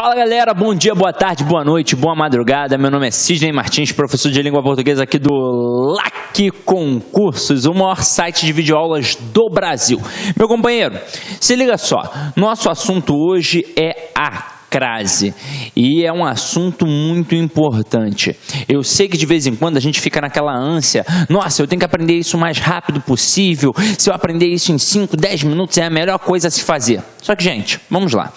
Fala galera, bom dia, boa tarde, boa noite, boa madrugada. Meu nome é Sidney Martins, professor de língua portuguesa aqui do LAC Concursos, o maior site de videoaulas do Brasil. Meu companheiro, se liga só, nosso assunto hoje é a crase e é um assunto muito importante. Eu sei que de vez em quando a gente fica naquela ânsia, nossa, eu tenho que aprender isso o mais rápido possível, se eu aprender isso em 5, 10 minutos é a melhor coisa a se fazer. Só que, gente, vamos lá.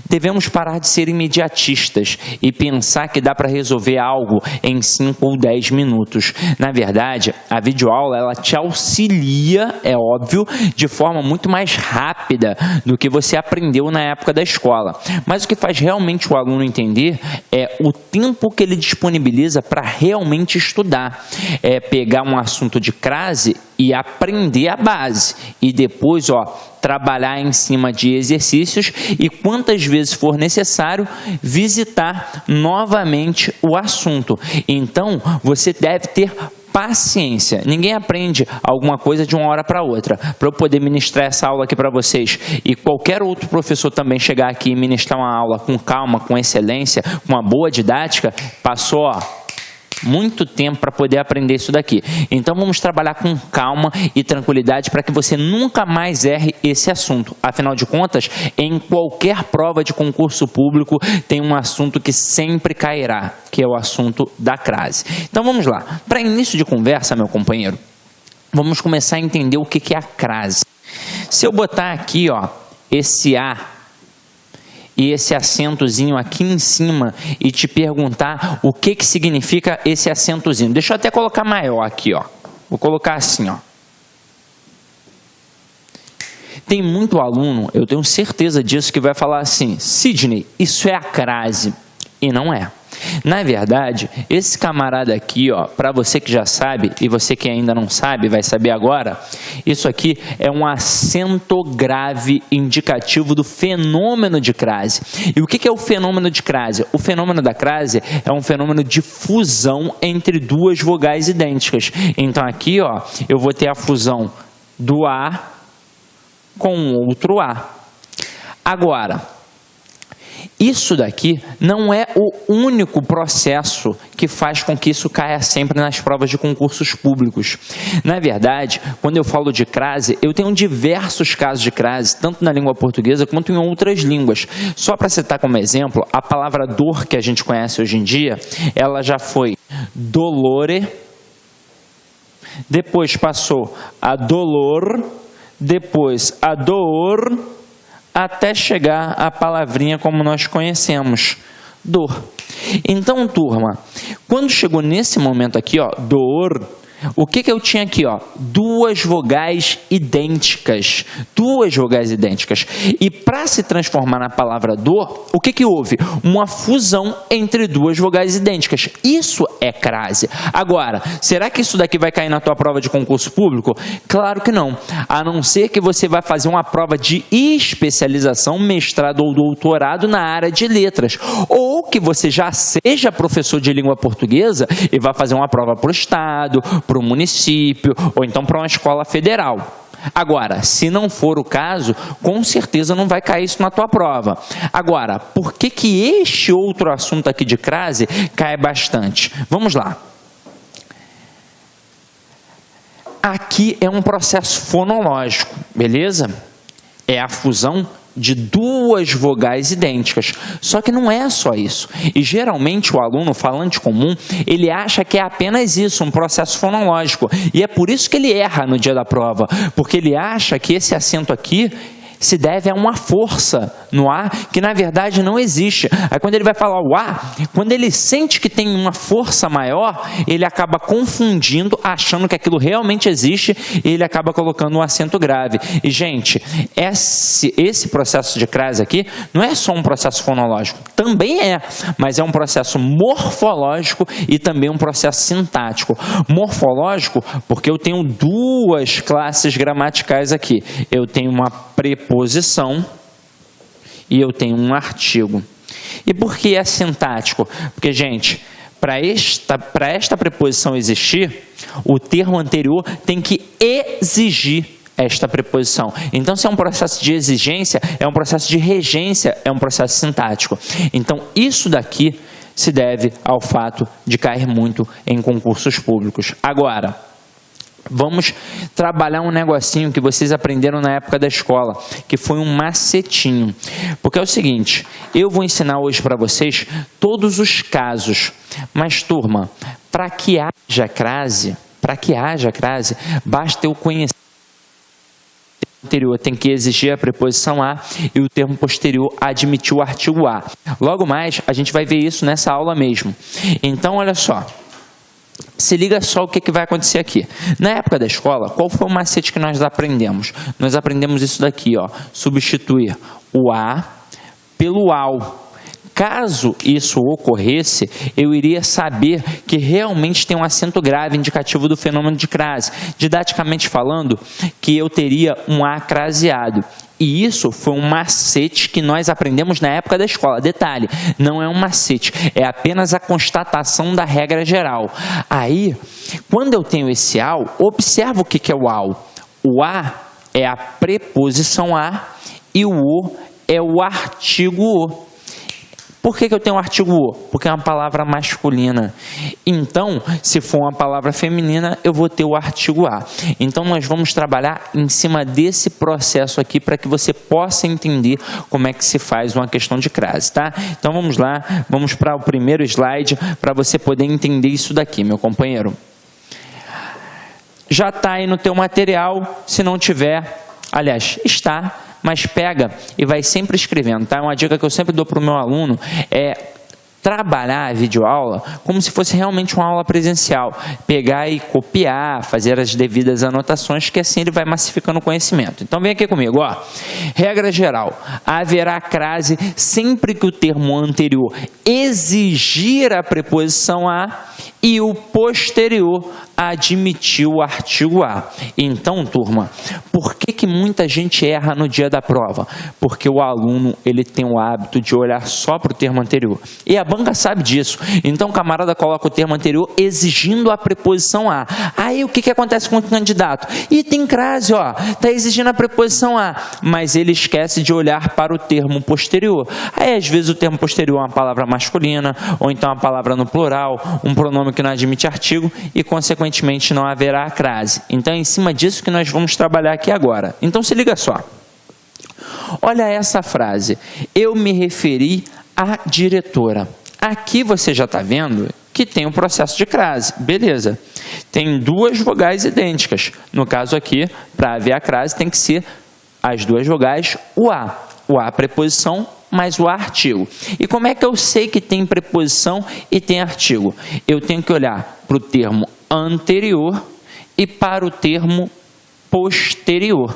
Devemos parar de ser imediatistas e pensar que dá para resolver algo em 5 ou 10 minutos. Na verdade, a videoaula ela te auxilia, é óbvio, de forma muito mais rápida do que você aprendeu na época da escola. Mas o que faz realmente o aluno entender é o tempo que ele disponibiliza para realmente estudar. É pegar um assunto de crase e aprender a base. E depois, trabalhar em cima de exercícios e quantas vezes for necessário visitar novamente o assunto. Então, você deve ter paciência. Ninguém aprende alguma coisa de uma hora para outra. Para eu poder ministrar essa aula aqui para vocês e qualquer outro professor também chegar aqui e ministrar uma aula com calma, com excelência, com uma boa didática, passou muito tempo para poder aprender isso daqui. Então vamos trabalhar com calma e tranquilidade para que você nunca mais erre esse assunto. Afinal de contas, em qualquer prova de concurso público tem um assunto que sempre cairá, que é o assunto da crase. Então vamos lá. Para início de conversa, meu companheiro, vamos começar a entender o que é a crase. Se eu botar aqui, esse A e esse acentozinho aqui em cima e te perguntar o que significa esse acentozinho. Deixa eu até colocar maior aqui, Vou colocar assim, Tem muito aluno, eu tenho certeza disso, que vai falar assim, Sidney, isso é a crase. E não é. Na verdade, esse camarada aqui, para você que já sabe e você que ainda não sabe, vai saber agora, isso aqui é um acento grave indicativo do fenômeno de crase. E o que é o fenômeno de crase? O fenômeno da crase é um fenômeno de fusão entre duas vogais idênticas. Então aqui, eu vou ter a fusão do A com outro A. Agora, isso daqui não é o único processo que faz com que isso caia sempre nas provas de concursos públicos. Na verdade, quando eu falo de crase, eu tenho diversos casos de crase, tanto na língua portuguesa quanto em outras línguas. Só para citar como exemplo, a palavra dor que a gente conhece hoje em dia, ela já foi dolore, depois passou a dolor, depois a dor, até chegar à palavrinha como nós conhecemos, dor. Então, turma, quando chegou nesse momento aqui, dor, o que eu tinha aqui, duas vogais idênticas, e para se transformar na palavra dor, o que houve? Uma fusão entre duas vogais idênticas, isso é crase. Agora, será que isso daqui vai cair na tua prova de concurso público? Claro que não, a não ser que você vai fazer uma prova de especialização, mestrado ou doutorado na área de letras, ou que você já seja professor de língua portuguesa e vai fazer uma prova para o estado, para o município ou então para uma escola federal. Agora, se não for o caso, com certeza não vai cair isso na tua prova. Agora, por que este outro assunto aqui de crase cai bastante? Vamos lá. Aqui é um processo fonológico, beleza? É a fusão de duas vogais idênticas. Só que não é só isso. E geralmente o aluno falante comum, ele acha que é apenas isso, um processo fonológico. E é por isso que ele erra no dia da prova, porque ele acha que esse acento aqui se deve a uma força no A que na verdade não existe. Aí quando ele vai falar o A, quando ele sente que tem uma força maior, ele acaba confundindo, achando que aquilo realmente existe e ele acaba colocando um acento grave. E gente, esse processo de crase aqui não é só um processo fonológico, também é, mas é um processo morfológico e também um processo sintático. Morfológico porque eu tenho duas classes gramaticais aqui. Eu tenho uma preposição e eu tenho um artigo. E por que é sintático? Porque, gente, para esta preposição existir, o termo anterior tem que exigir esta preposição. Então, se é um processo de exigência, é um processo de regência, é um processo sintático. Então, isso daqui se deve ao fato de cair muito em concursos públicos. Agora, vamos trabalhar um negocinho que vocês aprenderam na época da escola, que foi um macetinho. Porque é o seguinte, eu vou ensinar hoje para vocês todos os casos, mas turma, para que haja crase, basta eu conhecer o anterior, tem que exigir a preposição a e o termo posterior admitir o artigo a. Logo mais, a gente vai ver isso nessa aula mesmo. Então, olha só. Se liga só o que vai acontecer aqui. Na época da escola, qual foi o macete que nós aprendemos? Nós aprendemos isso daqui, ó, substituir o a pelo ao. Caso isso ocorresse, eu iria saber que realmente tem um acento grave indicativo do fenômeno de crase. Didaticamente falando, que eu teria um a craseado. E isso foi um macete que nós aprendemos na época da escola. Detalhe, não é um macete, é apenas a constatação da regra geral. Aí, quando eu tenho esse ao, observa o que é o ao. O a é a preposição a e o o é o artigo o. Por que eu tenho o artigo o? Porque é uma palavra masculina. Então, se for uma palavra feminina, eu vou ter o artigo a. Então, nós vamos trabalhar em cima desse processo aqui para que você possa entender como é que se faz uma questão de crase, tá? Então, vamos lá, vamos para o primeiro slide para você poder entender isso daqui, meu companheiro. Já está aí no teu material, se não tiver, aliás, está, mas pega e vai sempre escrevendo, tá? Uma dica que eu sempre dou para o meu aluno é trabalhar a videoaula como se fosse realmente uma aula presencial. Pegar e copiar, fazer as devidas anotações, que assim ele vai massificando o conhecimento. Então vem aqui comigo, ó. Regra geral, haverá crase sempre que o termo anterior exigir a preposição a e o posterior admitir o artigo a. Então, turma, por que muita gente erra no dia da prova? Porque o aluno ele tem o hábito de olhar só para o termo anterior. E a banca sabe disso. Então, o camarada coloca o termo anterior exigindo a preposição a. Aí, o que acontece com o candidato? E tem crase, ó, está exigindo a preposição a, mas ele esquece de olhar para o termo posterior. Aí, às vezes, o termo posterior é uma palavra masculina, ou então uma palavra no plural, um pronome que não admite artigo e, consequentemente, não haverá a crase. Então, é em cima disso que nós vamos trabalhar aqui agora. Então, se liga só. Olha essa frase. Eu me referi à diretora. Aqui você já está vendo que tem um processo de crase. Beleza. Tem duas vogais idênticas. No caso aqui, para haver a crase, tem que ser as duas vogais, o a. O a preposição mais o artigo. E como é que eu sei que tem preposição e tem artigo? Eu tenho que olhar para o termo anterior e para o termo posterior.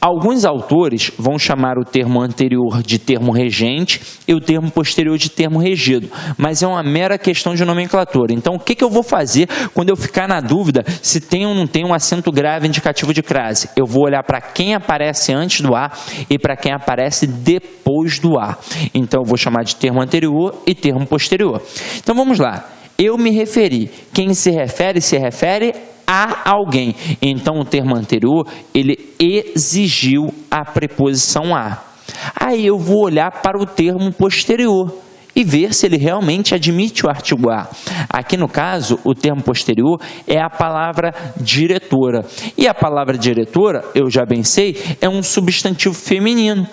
Alguns autores vão chamar o termo anterior de termo regente e o termo posterior de termo regido, mas é uma mera questão de nomenclatura. Então, o que eu vou fazer quando eu ficar na dúvida se tem ou não tem um acento grave indicativo de crase? Eu vou olhar para quem aparece antes do A e para quem aparece depois do A. Então, eu vou chamar de termo anterior e termo posterior. Então, vamos lá. Eu me referi. Quem se refere a alguém. Então, o termo anterior, ele exigiu a preposição a. Aí eu vou olhar para o termo posterior e ver se ele realmente admite o artigo a. Aqui no caso, o termo posterior é a palavra diretora. E a palavra diretora, eu já bem sei, é um substantivo feminino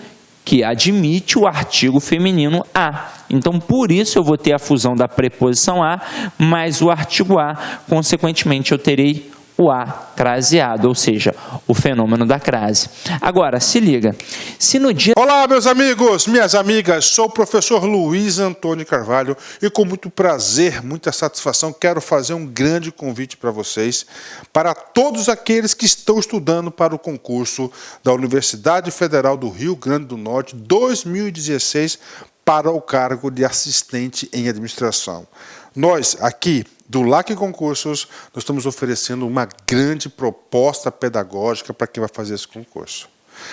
que admite o artigo feminino a. Então, por isso eu vou ter a fusão da preposição a mais o artigo a. Consequentemente, eu terei o a craseado, ou seja, o fenômeno da crase. Agora, se liga. Se no dia... Olá, meus amigos, minhas amigas. Sou o professor Luiz Antônio Carvalho e com muito prazer, muita satisfação, quero fazer um grande convite para vocês, para todos aqueles que estão estudando para o concurso da Universidade Federal do Rio Grande do Norte 2016 para o cargo de assistente em administração. Nós, aqui do LAC Concursos, nós estamos oferecendo uma grande proposta pedagógica para quem vai fazer esse concurso.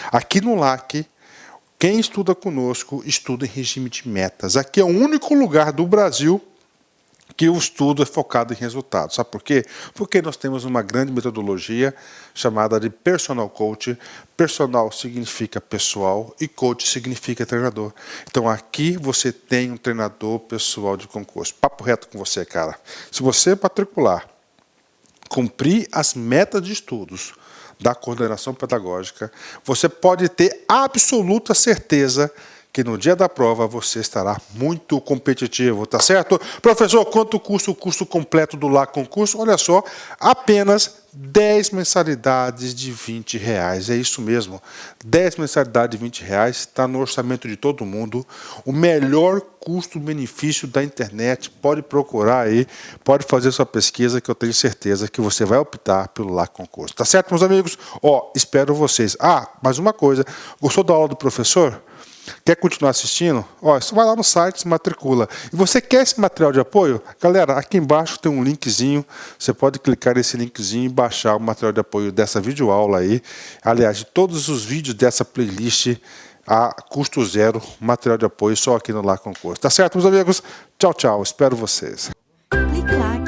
Aqui no LAC, quem estuda conosco, estuda em regime de metas. Aqui é o único lugar do Brasil que o estudo é focado em resultados. Sabe por quê? Porque nós temos uma grande metodologia chamada de Personal Coach. Personal significa pessoal e coach significa treinador. Então aqui você tem um treinador pessoal de concurso. Papo reto com você, cara. Se você matricular, cumprir as metas de estudos da coordenação pedagógica, você pode ter absoluta certeza que no dia da prova você estará muito competitivo, tá certo? Professor, quanto custa o curso completo do LAC Concurso? Olha só, apenas 10 mensalidades de R$20. É isso mesmo, 10 mensalidades de R$20, está no orçamento de todo mundo. O melhor custo-benefício da internet, pode procurar aí, pode fazer sua pesquisa que eu tenho certeza que você vai optar pelo LAC Concurso. Tá certo, meus amigos? Ó, espero vocês. Ah, mais uma coisa, gostou da aula do professor? Quer continuar assistindo? Ó, só vai lá no site, se matricula. E você quer esse material de apoio? Galera, aqui embaixo tem um linkzinho. Você pode clicar nesse linkzinho e baixar o material de apoio dessa videoaula aí. Aliás, de todos os vídeos dessa playlist a custo zero, material de apoio só aqui no LAC Concurso. Tá certo, meus amigos? Tchau, tchau. Espero vocês. Clique lá.